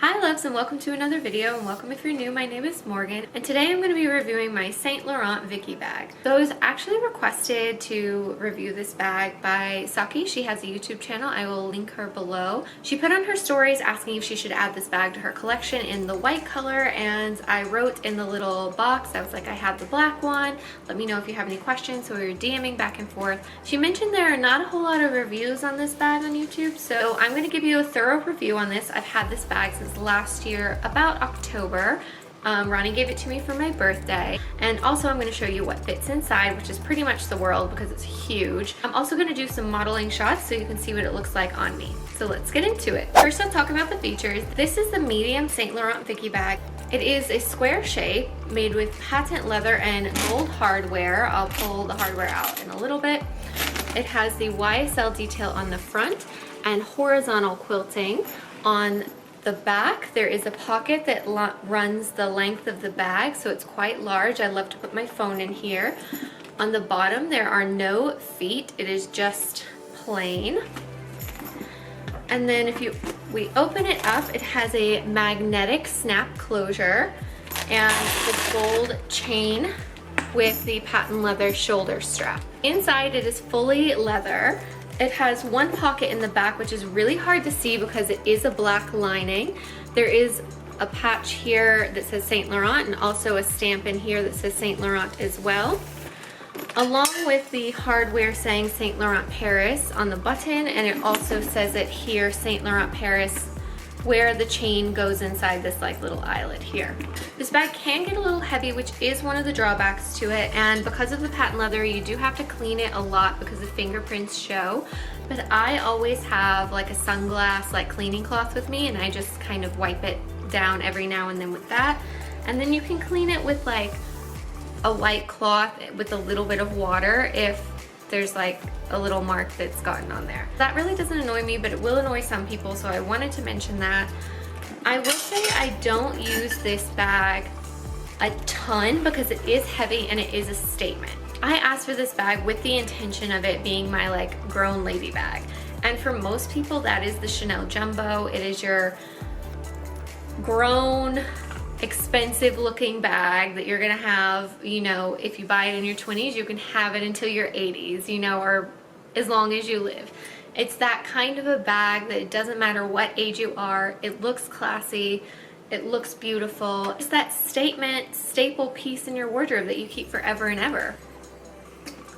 Hi loves, and welcome to another video, and welcome if you're new. My name is Morgan, and today I'm going to be reviewing my Saint Laurent Vicky bag. So I was actually requested to review this bag by Saki. She has a YouTube channel. I will link her below. She put on her stories asking if she should add this bag to her collection in the white color, and I wrote in the little box, I was like, I have the black one. Let me know if you have any questions. So we were DMing back and forth. She mentioned there are not a whole lot of reviews on this bag on YouTube, so I'm going to give you a thorough review on this. I've had this bag since last year, about October. Ronnie gave it to me for my birthday, and also I'm going to show you what fits inside, which is pretty much the world because it's huge. I'm also going to do some modeling shots so you can see what it looks like on me. So let's get into it. First, I'll talk about the features. This is the medium Saint Laurent Vicky bag. It is a square shape made with patent leather and gold hardware. I'll pull the hardware out in a little bit. It has the YSL detail on the front and horizontal quilting on the back. There is a pocket that runs the length of the bag, so it's quite large. I love to put my phone in here. On the bottom, there are no feet. It is just plain. And then if we open it up, it has a magnetic snap closure and the gold chain with the patent leather shoulder strap. Inside, it is fully leather. It has one pocket in the back, which is really hard to see because it is a black lining. There is a patch here that says Saint Laurent and also a stamp in here that says Saint Laurent as well, along with the hardware saying Saint Laurent Paris on the button, and it also says it here, Saint Laurent Paris, where the chain goes inside this like little eyelet here. This bag can get a little heavy, which is one of the drawbacks to it, and because of the patent leather, you do have to clean it a lot because the fingerprints show. But I always have like a sunglass like cleaning cloth with me, and I just kind of wipe it down every now and then with that. And then you can clean it with like a light cloth with a little bit of water if there's like a little mark that's gotten on there. That really doesn't annoy me, but it will annoy some people, so I wanted to mention that. I will say I don't use this bag a ton because it is heavy and it is a statement. I asked for this bag with the intention of it being my like grown lady bag, and for most people that is the Chanel Jumbo. It is your grown, expensive looking bag that you're gonna have, you know, if you buy it in your 20s, you can have it until your 80s, you know, or as long as you live. It's that kind of a bag that it doesn't matter what age you are, it looks classy, it looks beautiful. It's that staple piece in your wardrobe that you keep forever and ever.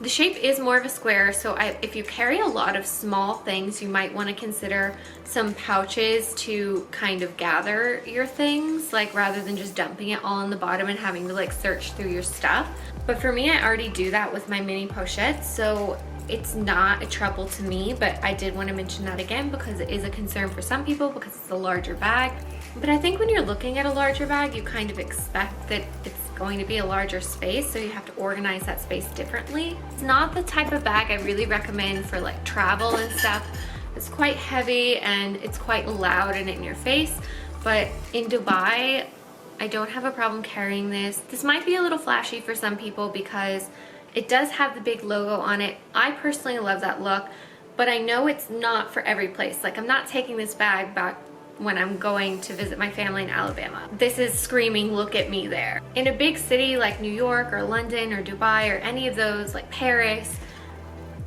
The shape is more of a square, so if you carry a lot of small things, you might want to consider some pouches to kind of gather your things, like rather than just dumping it all on the bottom and having to like search through your stuff. But for me, I already do that with my mini pochettes, so it's not a trouble to me, but I did want to mention that again because it is a concern for some people because it's a larger bag. But I think when you're looking at a larger bag, you kind of expect that it's going to be a larger space, so you have to organize that space differently. It's not the type of bag I really recommend for like travel and stuff. It's quite heavy and it's quite loud and in your face, but in Dubai, I don't have a problem carrying this. This might be a little flashy for some people because it does have the big logo on it. I personally love that look, but I know it's not for every place. Like, I'm not taking this bag back when I'm going to visit my family in Alabama. This is screaming, look at me there. In a big city like New York or London or Dubai or any of those, like Paris,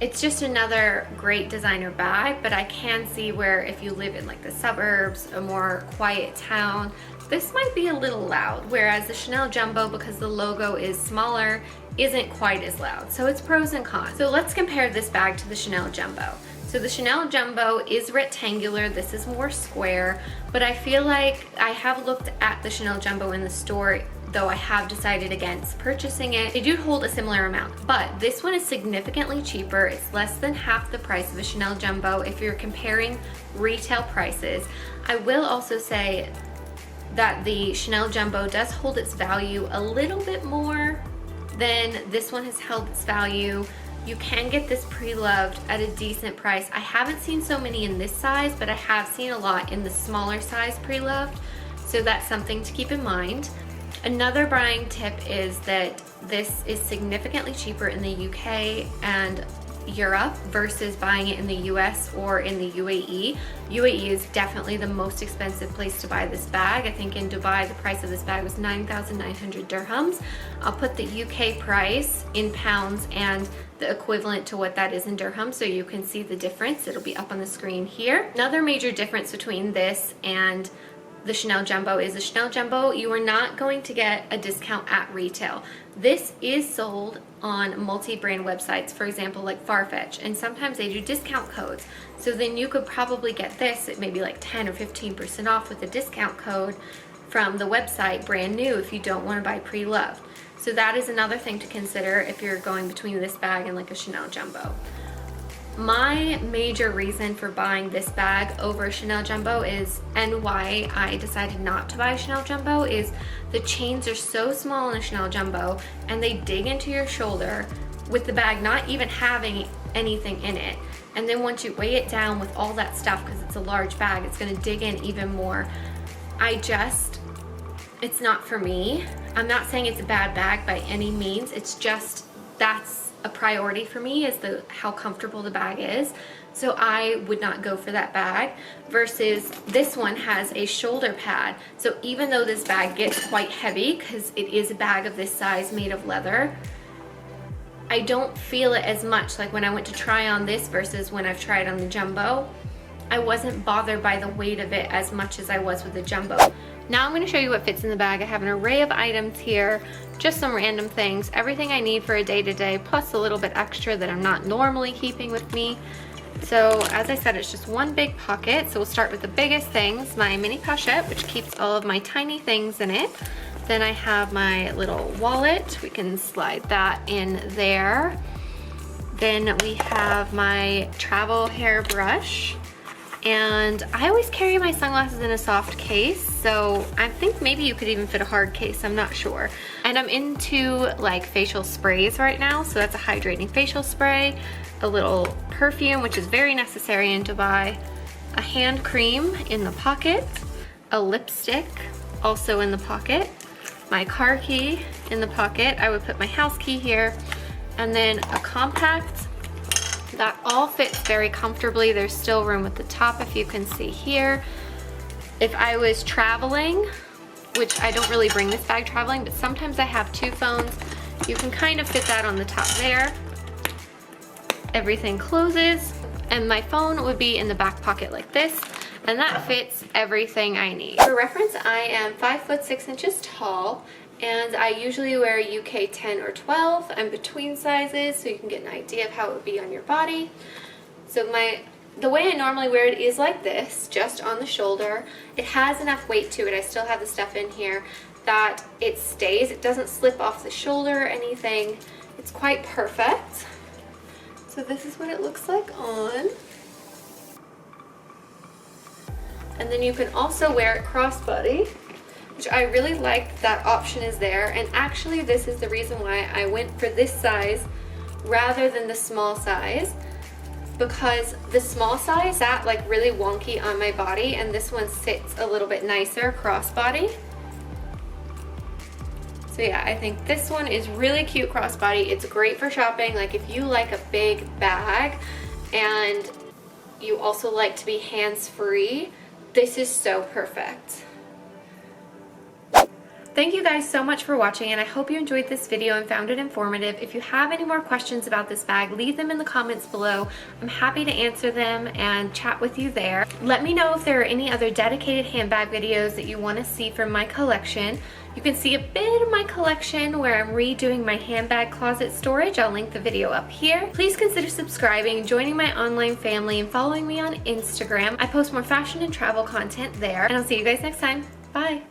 it's just another great designer bag, but I can see where if you live in like the suburbs, a more quiet town, this might be a little loud, whereas the Chanel Jumbo, because the logo is smaller, isn't quite as loud. So it's pros and cons. So let's compare this bag to the Chanel Jumbo. So the Chanel Jumbo is rectangular, this is more square, but I feel like I have looked at the Chanel Jumbo in the store, though I have decided against purchasing it. They do hold a similar amount, but this one is significantly cheaper. It's less than half the price of a Chanel Jumbo if you're comparing retail prices. I will also say that the Chanel Jumbo does hold its value a little bit more than this one has held its value. You can get this pre-loved at a decent price. I haven't seen so many in this size, but I have seen a lot in the smaller size pre-loved, so that's something to keep in mind. Another buying tip is that this is significantly cheaper in the UK and Europe versus buying it in the US or in the UAE. UAE is definitely the most expensive place to buy this bag. I think in Dubai the price of this bag was 9,900 dirhams. I'll put the UK price in pounds and the equivalent to what that is in dirhams so you can see the difference. It'll be up on the screen here. Another major difference between this and the Chanel Jumbo is the Chanel Jumbo, you are not going to get a discount at retail. This is sold on multi-brand websites, for example, like Farfetch, and sometimes they do discount codes. So then you could probably get this at maybe like 10 or 15% off with a discount code from the website, brand new, if you don't want to buy pre-loved. So that is another thing to consider if you're going between this bag and like a Chanel Jumbo. My major reason for buying this bag over Chanel Jumbo is, and why I decided not to buy a Chanel Jumbo, is the chains are so small in a Chanel Jumbo and they dig into your shoulder with the bag not even having anything in it. And then once you weigh it down with all that stuff, because it's a large bag, it's gonna dig in even more. It's not for me. I'm not saying it's a bad bag by any means, it's just that's a priority for me, is how comfortable the bag is. So I would not go for that bag, versus this one has a shoulder pad. So even though this bag gets quite heavy because it is a bag of this size made of leather, I don't feel it as much. Like when I went to try on this versus when I've tried on the Jumbo, I wasn't bothered by the weight of it as much as I was with the Jumbo. Now I'm going to show you what fits in the bag. I have an array of items here, just some random things, everything I need for a day-to-day, plus a little bit extra that I'm not normally keeping with me. So as I said, it's just one big pocket. So we'll start with the biggest things, my mini pochette, which keeps all of my tiny things in it. Then I have my little wallet. We can slide that in there. Then we have my travel hairbrush. And I always carry my sunglasses in a soft case, so I think maybe you could even fit a hard case, I'm not sure. And I'm into like facial sprays right now, so that's a hydrating facial spray, a little perfume, which is very necessary in Dubai, a hand cream in the pocket, a lipstick also in the pocket, my car key in the pocket. I would put my house key here, and then a compact. That all fits very comfortably. There's still room at the top, if you can see here. If I was traveling, which I don't really bring this bag traveling, but sometimes I have two phones, you can kind of fit that on the top there. Everything closes, and my phone would be in the back pocket like this, and that fits everything I need. For reference, I am 5'6" tall, and I usually wear a UK 10 or 12. I'm between sizes, so you can get an idea of how it would be on your body. So the way I normally wear it is like this, just on the shoulder. It has enough weight to it, I still have the stuff in here, that it stays. It doesn't slip off the shoulder or anything. It's quite perfect. So this is what it looks like on. And then you can also wear it crossbody, which I really like that option is there. And actually this is the reason why I went for this size rather than the small size, because the small size sat like really wonky on my body, and this one sits a little bit nicer crossbody. So yeah, I think this one is really cute crossbody. It's great for shopping. Like if you like a big bag and you also like to be hands-free, this is so perfect. Thank you guys so much for watching, and I hope you enjoyed this video and found it informative. If you have any more questions about this bag, leave them in the comments below. I'm happy to answer them and chat with you there. Let me know if there are any other dedicated handbag videos that you want to see from my collection. You can see a bit of my collection where I'm redoing my handbag closet storage. I'll link the video up here. Please consider subscribing, joining my online family, and following me on Instagram. I post more fashion and travel content there, and I'll see you guys next time. Bye!